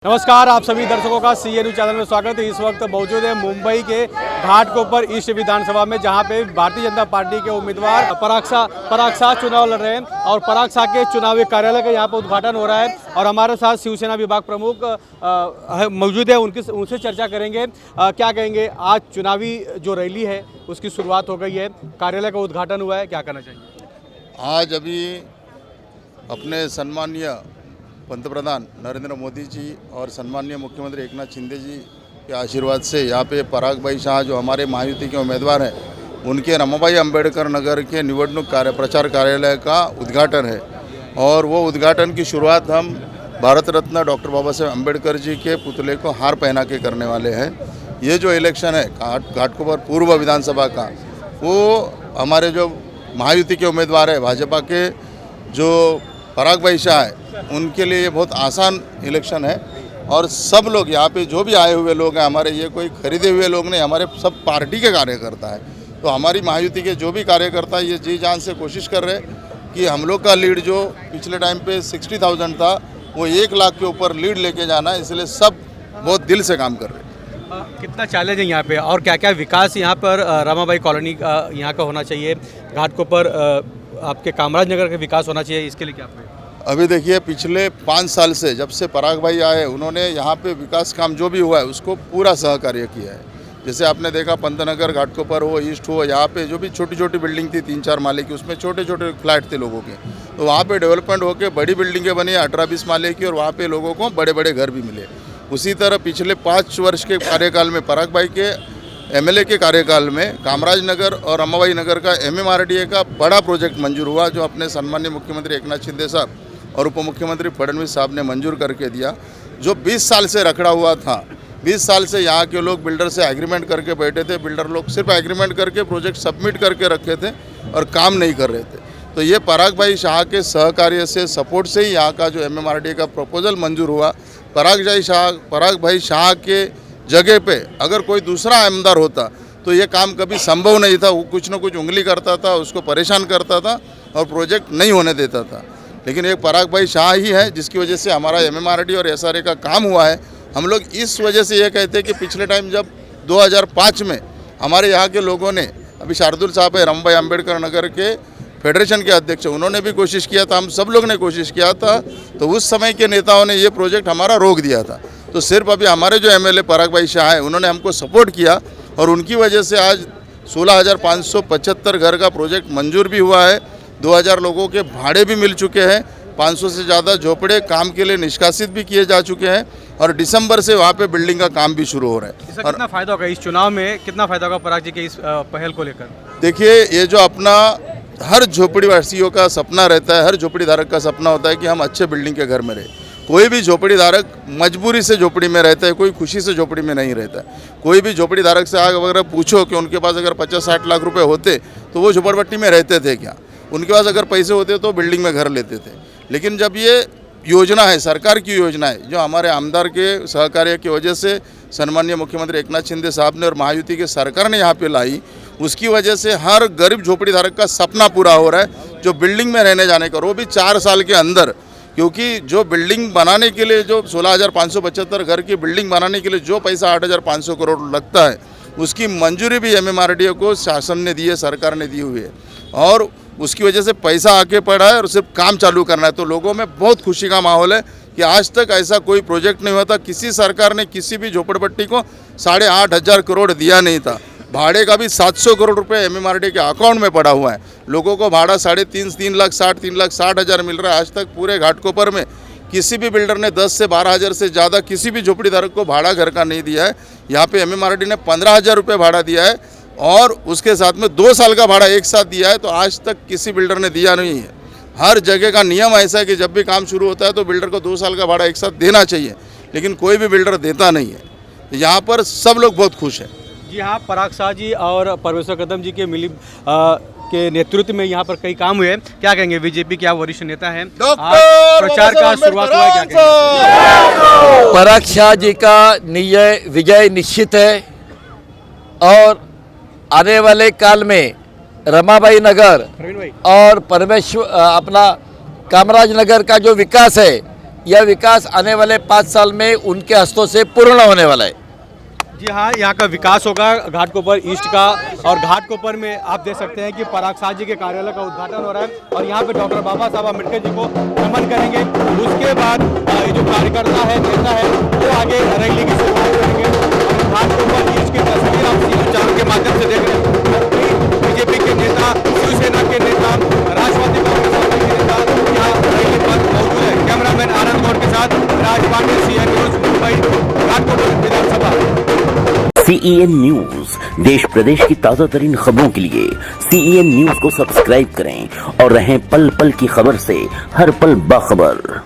नमस्कार, आप सभी दर्शकों का CNU चैनल में स्वागत है। इस वक्त मौजूद है मुंबई के घाटकोपर ईस्ट विधानसभा में, जहां पे भारतीय जनता पार्टी के उम्मीदवार पराग शाह चुनाव लड़ रहे हैं और पराग शाह के चुनावी कार्यालय का यहां पर उद्घाटन हो रहा है और हमारे साथ शिवसेना विभाग प्रमुख मौजूद है। उनसे चर्चा करेंगे। क्या कहेंगे, आज चुनावी जो रैली है उसकी शुरुआत हो गई है, कार्यालय का उद्घाटन हुआ है, क्या करना चाहिए? आज अभी अपने सम्मानीय पंतप्रधान नरेंद्र मोदी जी और सम्मानीय मुख्यमंत्री एकनाथ शिंदे जी के आशीर्वाद से यहाँ पे पराग भाई शाह जो हमारे महायुति के उम्मीदवार हैं, उनके रमाबाई अंबेडकर नगर के निवडणूक प्रचार कार्यालय का उद्घाटन है। और वो उद्घाटन की शुरुआत हम भारत रत्न डॉक्टर बाबा साहेब अम्बेडकर जी के पुतले को हार पहना के करने वाले हैं। ये जो इलेक्शन है घाटकोपर पूर्व विधानसभा का, वो हमारे जो महायुति के उम्मीदवार है भाजपा के जो पराग भाई शाह है, उनके लिए ये बहुत आसान इलेक्शन है। और सब लोग यहाँ पे जो भी आए हुए लोग हैं हमारे, ये कोई खरीदे हुए लोग नहीं, हमारे सब पार्टी के कार्यकर्ता है। तो हमारी महायुति के जो भी कार्यकर्ता ये जी जान से कोशिश कर रहे हैं कि हम लोग का लीड जो पिछले टाइम पे 60,000 था, वो 1 लाख के ऊपर लीड लेके जाना है, इसलिए सब बहुत दिल से काम कर रहे हैं। कितना चैलेंज है यहाँ पे और क्या क्या विकास यहाँ पर रमाबाई कॉलोनी यहाँ का होना चाहिए, घाटकोपर आपके कामराज नगर का विकास होना चाहिए, इसके लिए क्या आप? अभी देखिए, पिछले 5 साल से जब से पराग भाई आए, उन्होंने यहाँ पे विकास काम जो भी हुआ है उसको पूरा सहकार्य किया है। जैसे आपने देखा पंतनगर घाटकोपर हो, ईस्ट हो, यहाँ पे जो भी छोटी छोटी बिल्डिंग थी 3-4 माले की, उसमें छोटे छोटे फ्लैट थे लोगों के, तो वहाँ पे डेवलपमेंट होकर बड़ी बिल्डिंगें बनी 18-20 माले की, और वहाँ पे लोगों को बड़े बड़े घर भी मिले। उसी तरह पिछले 5 वर्ष के कार्यकाल में पराग भाई के MLA के कार्यकाल में कामराज नगर और रमाबाई नगर का MMRDA का बड़ा प्रोजेक्ट मंजूर हुआ, जो अपने सम्मानीय मुख्यमंत्री एकनाथ शिंदे साहब और उप मुख्यमंत्री फडणवीस साहब ने मंजूर करके दिया। जो 20 साल से रखड़ा हुआ था, 20 साल से यहाँ के लोग बिल्डर से एग्रीमेंट करके बैठे थे, बिल्डर लोग सिर्फ एग्रीमेंट करके प्रोजेक्ट सबमिट करके रखे थे और काम नहीं कर रहे थे। तो ये पराग भाई शाह के सहकार्य से, सपोर्ट से ही यहाँ का जो MMRDA का प्रपोजल मंजूर हुआ। पराग भाई शाह के जगह पे अगर कोई दूसरा आमदार होता तो ये काम कभी संभव नहीं था। वो कुछ न कुछ उंगली करता था, उसको परेशान करता था और प्रोजेक्ट नहीं होने देता था। लेकिन एक पराग भाई शाह ही है जिसकी वजह से हमारा MMRDA और SRA का काम हुआ है। हम लोग इस वजह से ये कहते हैं कि पिछले टाइम जब 2005 में हमारे यहाँ के लोगों ने, अभी शार्दुल साहब है रमाबाई अंबेडकर नगर के फेडरेशन के अध्यक्ष, उन्होंने भी कोशिश किया था, हम सब लोग ने कोशिश किया था, तो उस समय के नेताओं ने ये प्रोजेक्ट हमारा रोक दिया था। तो सिर्फ अभी हमारे जो MLA पराग भाई शाह है, उन्होंने हमको सपोर्ट किया और उनकी वजह से आज 16,575 घर का प्रोजेक्ट मंजूर भी हुआ है। 2000 लोगों के भाड़े भी मिल चुके हैं, 500 से ज़्यादा झोपड़े काम के लिए निष्कासित भी किए जा चुके हैं और दिसंबर से वहाँ पे बिल्डिंग का काम भी शुरू हो रहा है। और कितना फायदा होगा इस चुनाव में, कितना फायदा होगा पराग जी के इस पहल को लेकर? देखिए, ये जो अपना हर झोपड़ी वासियों का सपना रहता है, हर झोपड़ी धारक का सपना होता है कि हम अच्छे बिल्डिंग के घर में रहे। कोई भी झोपड़ी धारक मजबूरी से झोपड़ी में रहता है, कोई खुशी से झोपड़ी में नहीं रहता है। कोई भी झोपड़ी धारक से अगर पूछो कि उनके पास अगर 50-60 लाख रुपए होते तो वो झोपड़पट्टी में रहते थे क्या? उनके पास अगर पैसे होते तो बिल्डिंग में घर लेते थे। लेकिन जब ये योजना है, सरकार की योजना है, जो हमारे आमदार के सहकार्य की वजह से सम्मानीय मुख्यमंत्री एकनाथ शिंदे साहब ने और महायुति के सरकार ने यहाँ पे लाई, उसकी वजह से हर गरीब झोपड़ी धारक का सपना पूरा हो रहा है, जो बिल्डिंग में रहने जाने का, वो भी 4 साल के अंदर। क्योंकि जो बिल्डिंग बनाने के लिए, जो 16,575 घर की बिल्डिंग बनाने के लिए जो पैसा 8,500 करोड़ लगता है, उसकी मंजूरी भी MMRDA को शासन ने दी है, सरकार ने दी हुई है, और उसकी वजह से पैसा आके पड़ा है और सिर्फ काम चालू करना है। तो लोगों में बहुत खुशी का माहौल है कि आज तक ऐसा कोई प्रोजेक्ट नहीं हुआ था, किसी सरकार ने किसी भी झोपड़पट्टी को 8,500 करोड़ दिया नहीं था। भाड़े का भी 700 करोड़ रुपए MMRDA के अकाउंट में पड़ा हुआ है। लोगों को भाड़ा 3,60,000 मिल रहा है। आज तक पूरे घाटकोपर में किसी भी बिल्डर ने 10 से 12,000 से ज़्यादा किसी भी झोपड़ी धारक को भाड़ा घर का नहीं दिया है। यहाँ पे MMRDA ने 15,000 रुपये भाड़ा दिया है और उसके साथ में 2 साल का भाड़ा एक साथ दिया है। तो आज तक किसी बिल्डर ने दिया नहीं है। हर जगह का नियम ऐसा है कि जब भी काम शुरू होता है तो बिल्डर को 2 साल का भाड़ा एक साथ देना चाहिए, लेकिन कोई भी बिल्डर देता नहीं है। यहाँ पर सब लोग बहुत खुश हैं। जी हाँ, पराग शाह जी और परमेश्वर कदम जी के के नेतृत्व में यहाँ पर कई काम हुए। क्या कहेंगे, बीजेपी के वरिष्ठ नेता हैं, प्रचार का शुरुआत हुआ है, क्या कहेंगे? पराग शाह जी का विजय निश्चित है और आने वाले काल में रमाबाई नगर और परमेश्वर अपना कामराज नगर का जो विकास है यह विकास आने वाले 5 साल में उनके हस्तों से पूर्ण होने वाला है। जी हाँ, यहाँ का विकास होगा घाटकोपर ईस्ट का। और घाटकोपर में आप देख सकते हैं कि पराग शाह जी के कार्यालय का उद्घाटन हो रहा है और यहाँ पे डॉक्टर बाबा साहब अम्बेडकर जी को नमन करेंगे। उसके बाद ये जो कार्यकर्ता है, नेता है, वो आगे रैली की शुरुआत करेंगे। घाटकोपर ईस्ट की तस्वीर आप सीधे चैनल के माध्यम से देख रहे हैं। बीजेपी के नेता, शिवसेना के नेता, राष्ट्रवादी कांग्रेस पार्टी के नेता यहाँ रैली पर मौजूद है। कैमरामैन आनंद गौड़ के साथ राज पांडे, CN न्यूज़, मुंबई, घाटकोपर विधानसभा। CEN न्यूज देश प्रदेश की ताजा तरीन खबरों के लिए CEN न्यूज को सब्सक्राइब करें और रहें पल पल की खबर से हर पल बाखबर।